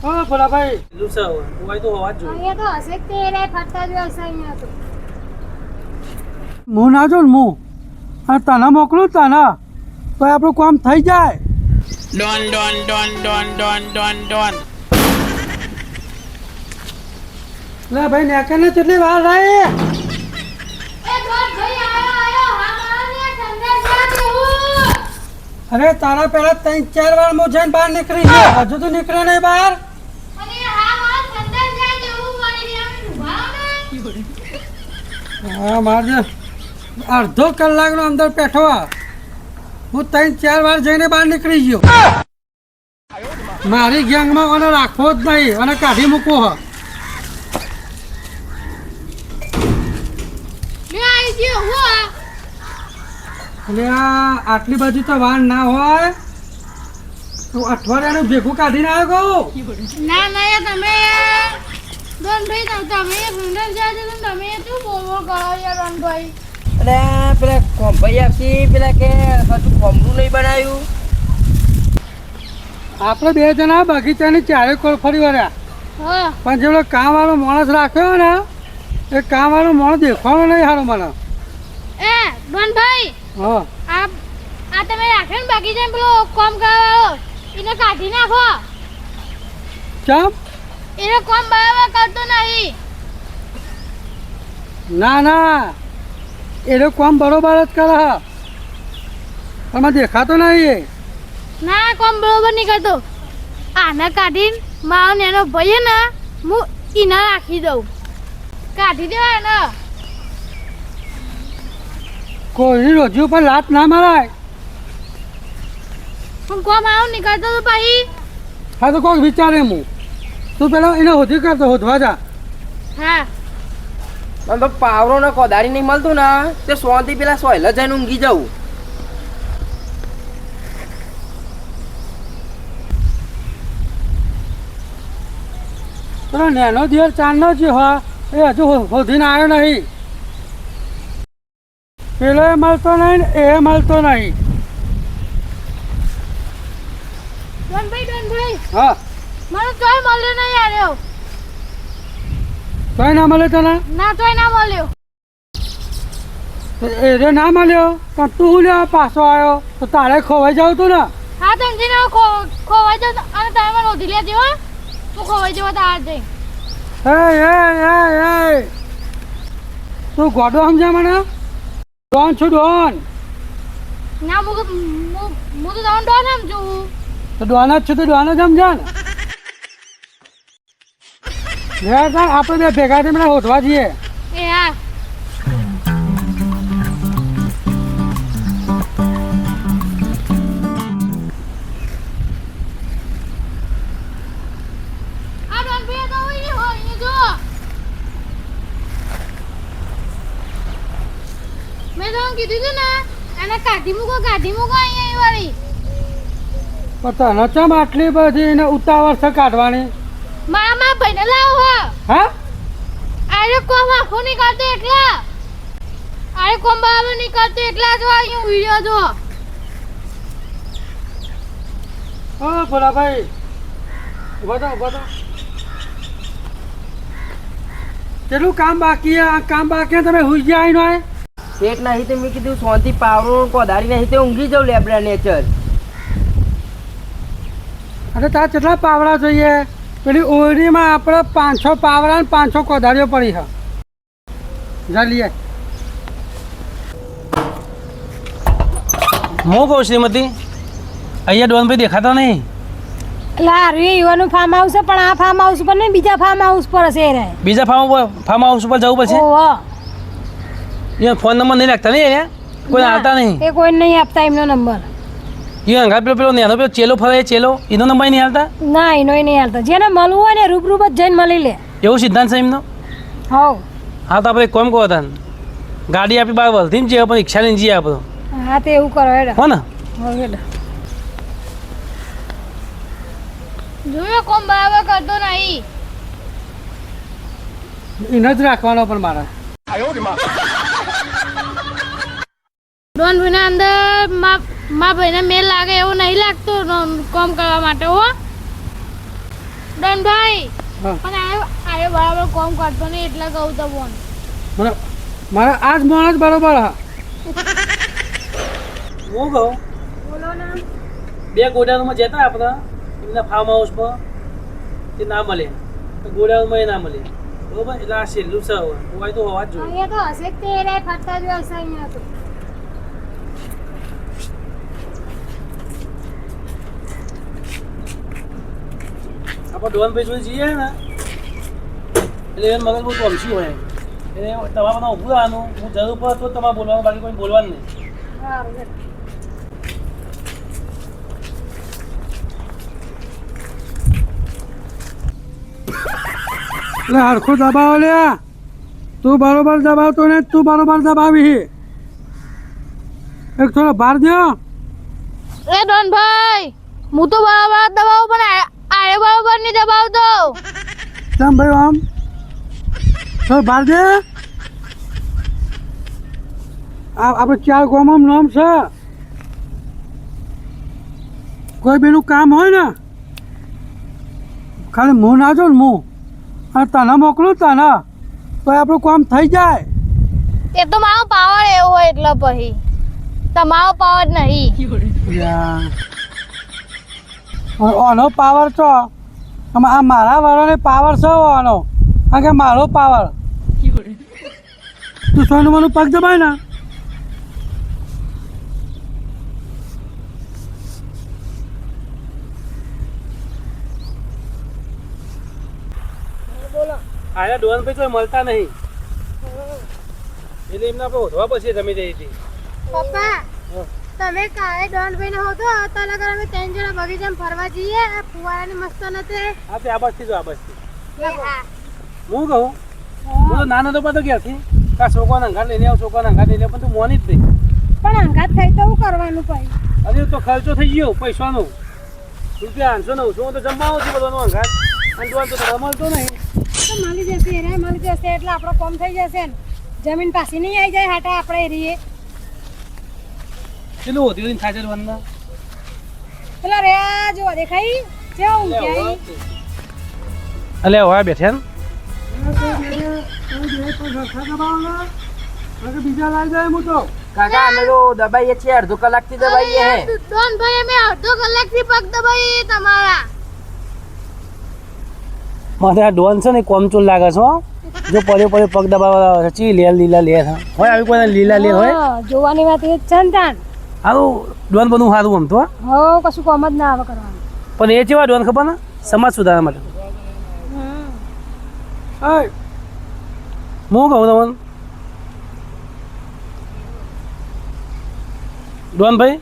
હા બોલા ભાઈ લુસા હોય તો હોવા જ જોઈએ. અહીંયા તો હશે જ તે રે ફરતા જ હશે અહીંયા તો. હું ના જો ને હું અને તને મોકલું તને તો આપણું કામ થઈ જાય. Don Don Don Don Don Don Don. લે ભાઈ નેકર ને કેટલી વાર રહી. એ દોડ ભાઈ આયો હા મારને સંદેશ દેવું. અરે તારા પહેલા 3-4 વાર હું જઈને બહાર નીકળી ગયો હજુ તો નીકળે નહીં બહાર. અને હા માર સંદેશ દેવું પડી ગયા ને હા મારે અડધો કલાકનો અંદર બેઠો હું 3-4 વાર જઈને બહાર નીકળી ગયો. મારી ગેંગમાં મને રાખવો જ નહીં અને કાઢી મૂકવો હ. લે આઈ ગયો હું એટલે આટલી બધી તો વાર ના હોય તો અઠવાડિયાનું ભેગું કાઢીને આવ્યો કહું. ના ના યાર તમે દોન ભાઈ તમે સંદેશ જાજો તમે શું બોલો કરો યાર દોન ભાઈ. અને પેલા કોમ્પાઈ આપી પેલા કે હજુ કોમરું નહીં બનાવ્યું. આપણે 2 જણા બગીચાની ચારે કોર ફરી વળ્યા હા પણ જેવડો કામવાળો માણસ રાખ્યો ને એ કામવાળો માણસ દેખવાનો નહીં સારો મને. એ દોન ભાઈ હા આ તમે રાખ્યો ને બગીચામાં પેલો કોમ કરવાવાળો એને કાઢી નાખો. ચમ એને કોમ બરાબર કરતો નહીં. ના ના એ કામ બરોબર જ કરે તમે દેખાતો નહીં. એ ના કોમ બરોબર નહીં કરતો. આને કાઢીને મારો નેનો ભાઈ ને હું એને રાખી દઉં. કાઢી દેવાય ને. કોઈની રોજી ઉપર લાત ના મરાય. હું કોમ આવું નહીં કરતો તો પછી. હા તો કોઈક વિચારે હું તું પેલા એને હોધી કરતો હોધવા જા. હા મને તો પાવરો ને કોદારી નહીં મળતું ને તે સોંથી પેલા સોયલા જઈને ઊંઘી જવું. પેલો નેનો દિવસ ચાંદનો જ હા એ હજુ હોધીને આવ્યો નહીં. પેલો એ મળતો નહીં ને એ મળતો નહીં. ડોન ભાઈ હા મને તોય મળ્યો નહીં આવ્યો. તોય ના મળે તને ના તોય ના મળ્યો. એ ના મળ્યો પણ તું શું લેવા પાછો આવ્યો તો તારે ખોવાઈ જાવ તું ને. હા સમજીને ખોવાઈ જાવ અને તમે મને ઓધી લેતી હો. હું ખોવાઈ જવા તાર જઈ. એ તું ગોડો સમજ્યા મને. ડોન છું ડોન. ના હું તો તમને ડોન સમજુ. તો ડોન જ છું તો ડોન જ સમજ્યા ને. આપણે 2 ભેગા થઈને હોધવા જઈએ. એ હા આ ડોન ભાઈ તો હોય જો. મેં તમને કીધું હતું ને એને કાઢી મૂકો અહીંયા વાળી. પણ તને ચમ આટલી બધી એને ઉતાવળ છે કાઢવાની. મારા ભાઈને લાવો હા આરે કોમ આખો નહીં કરતો એટલા. આરે કોમ બરાબર નહીં કરતો એટલા જો અહીંયા વિડિયો જો. ઓ ભોલા ભાઈ ઉભા થા. કેટલું કામ બાકી આ કામ બાકી તમે હુઈ ગયા આવીને હોય. પેટ નહીં તો મેં કીધું સોંથી પાવરો કોદારી નહીં તો ઊંઘી જાઉં લેબડા નેચર. અરે તાર કેટલા પાવડા જોઈએ. પેલી ઓરડીમાં આપણે 500 પાવડા ને 500 કોદારીઓ પડી છે. જા લઈએ. હું કહું શ્રીમતી અહીંયા ડોનભાઈ દેખાતા નહીં. યુવાનું ફાર્મ હાઉસ છે પણ આ ફાર્મ હાઉસ પર નહીં બીજા ફાર્મ હાઉસ પર હશે રે. બીજા ફાર્મ હાઉસ ઉપર જવું પડશે. ઓહો અહીંયા ફોન નંબર નહીં રાખતા નહીં અહીંયા કોઈ આવતા નહીં. એ કોઈ નહીં આપતા એમનો નંબર. અહીંયા અંગા પેલો નેનો પેલો ચેલો ફરે ચેલો એનો નંબર નહીં આવતા. ના એનોય નહીં હાલતા. જેને મળવું હોય ને રૂબરૂ જ જઈને મળી લે. એવું સિદ્ધાંત છે એમનો. હોવ હા તો આપણે કોમ કહો હતા ગાડી આપી બહાર વળતી ને જઈએ પણ રિક્ષા લઈને જઈએ આપણે. હા તે એવું કરો હેડો. હો ને હોવ હેડો. જોયો કોમ બરાબર કરતો નહીં. એને જ રાખવાનો પણ મારે. ડોન ભાઈના અંદર મા ભાઈને મેલ લાગે એવું નહીં લાગતું કામ કરવા માટે હો. ડનભાઈ હા પણ આયો બરાબર કોમ કરતો નહીં એટલે કહું તો બોન મને મારે આજ માણસ બરોબર હા હું કહું બોલો ને બે ગોડાઉનમાં જતા આપણે એમના ફાર્મ હાઉસ પર એ ના મળે તો ગોડાઉનમાં એ ના મળે બરોબર એટલે આ છેલ્લું છે હવે હોય તો હોવા જ જોઈએ અહીંયા તો હશે જ તે રે ફરતા જ હશે અહીંયા તો આપણે ડોનભાઈ જોડે જઈએ ને એટલે એને મગજ બહુ તમસી હોય એટલે તમારે બધા ઊભું રહેવાનું હું જરૂર પડે તો તમારે બોલવાનું બાકી કોઈ બોલવાનું નહીં સારું છે. એટલે હરખું દબાવો લે તું બરોબર દબાવતો ને તું બરોબર દબાવી એક થોડો ભાર દો એ ડનભાઈ હું તો બરાબર જ દબાવું પણ આયો બરાબર નહીં દબાવતો ચમ ભાઈ આમ થોડો ભાર દે આપણે 4 ગામમાં નામ છે કોઈ બેનું કામ હોય ને ખાલી મું ના જો ને મું અને તને મોકલું તને તો આપણું કામ થઈ જાય એ તો મારો પાવર એવો હોય એટલે પછી તમારો પાવર નહીં આનો પાવર છો આ મારા વાળાને પાવર છે આનો કારણ કે મારો પાવર તું સોનું મને પગ દબાય ને આના ડોનભાઈ કોઈ મળતા નહીં એટલે એમને આપણે હોધવા પછી જમી જઈ હતી પપ્પા તમે કાલે ડોનભાઈ ને હોતો તને ઘરે અમે 3 જણા બગીચામાં ફરવા જઈએ આ ફુવારાની મસ્ત નથી હા તે આ બસથી જો આ બસથી હા હું કહું હું તો નાનો તો બધો ક્યાંથી કા છોકરાને અંગાટ લઈને આવ છોકરાને અંગાટ લઈને આવ પણ તું મોની જ નહીં પણ અંગાત થઈ તો શું કરવાનું ભાઈ અરે તો ખર્ચો થઈ ગયો પૈસાનો રૂપિયા 800 900 તો જમવાનું છે બધાનો અંગાટ અને તો તમારે મળતો નહીં તો મળી જશે એને મળી જશે એટલે આપણો કોમ થઈ જશે ને જમીન પાછી નહીં આવી જાય હાટા આપણે રહીએ કેટલું હોતી થાય છે વનના પેલા રે જો દેખાઈ કેવું ઊંઘાઈ અલે હવે બેઠે ને બીજા લાવી જાય હું તો કાકા અમે તો દબાઈએ છીએ અડધો કલાકથી દબાઈએ હે ડનભાઈ અમે અડધો કલાકથી પગ દબાઈએ તમારા મારે આ ડોન છે ને કોમચૂર લાગે છે હો. જો પડ્યો પડ્યો પગ દબાવવા ચી લીલા લે છે હોય આવી કોઈ લીલા લે હોય હા, જોવાની વાત એ જ છે ને તાન આવું ડોન બનવું સારું આમ તો હો કશું કોમ જ ના આવે કરવાનું પણ એ જેવા ડોન ખબર ને સમાજ સુધારવા માટે એય, હું કહું તમને ડોનભાઈ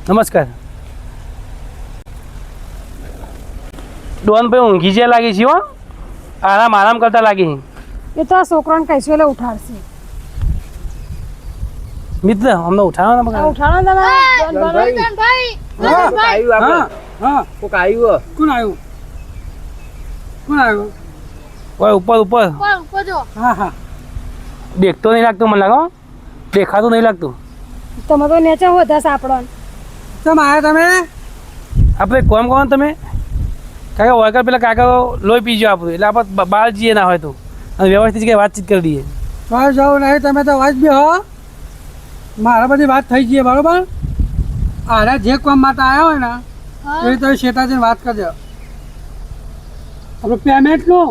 નમસ્કાર ડોનભાઈ ઊંઘી જ્યાં લાગી છે હો આરામ કરતા લાગી એ તો આ છોકરાને કહીશું એટલે ઉઠાડશે મિત્ર અમને ઉઠાડો ને આ ઉઠાડો ને તમે ડનભાઈ કોક આવ્યું હા આપણે હા કોક આવ્યું કોણ આવ્યું કોણ આવ્યું ઓય ઉપર ઉપર જો હા હા દેખતો નહીં લાગતું મને લાગો દેખાતું નહીં લાગતું તમે તો નેચે હોતા સાપડો તમે આવ્યા તમે આપણે કોમ કરો ને તમે કાકા વગર પેલા કાકા લોહી પીજો આપણું એટલે આપણે બહાર જઈએ ના હોય તો અને વ્યવસ્થિત કંઈ વાતચીત કરી દઈએ બહાર જવું નહીં તમે તો વાત બી હો મારા બધી વાત થઈ ગઈ બરોબર આને જે કામ માટે આવ્યા હોય ને એ તમે શેઠાજીને વાત કરજો આપણે પેમેન્ટનું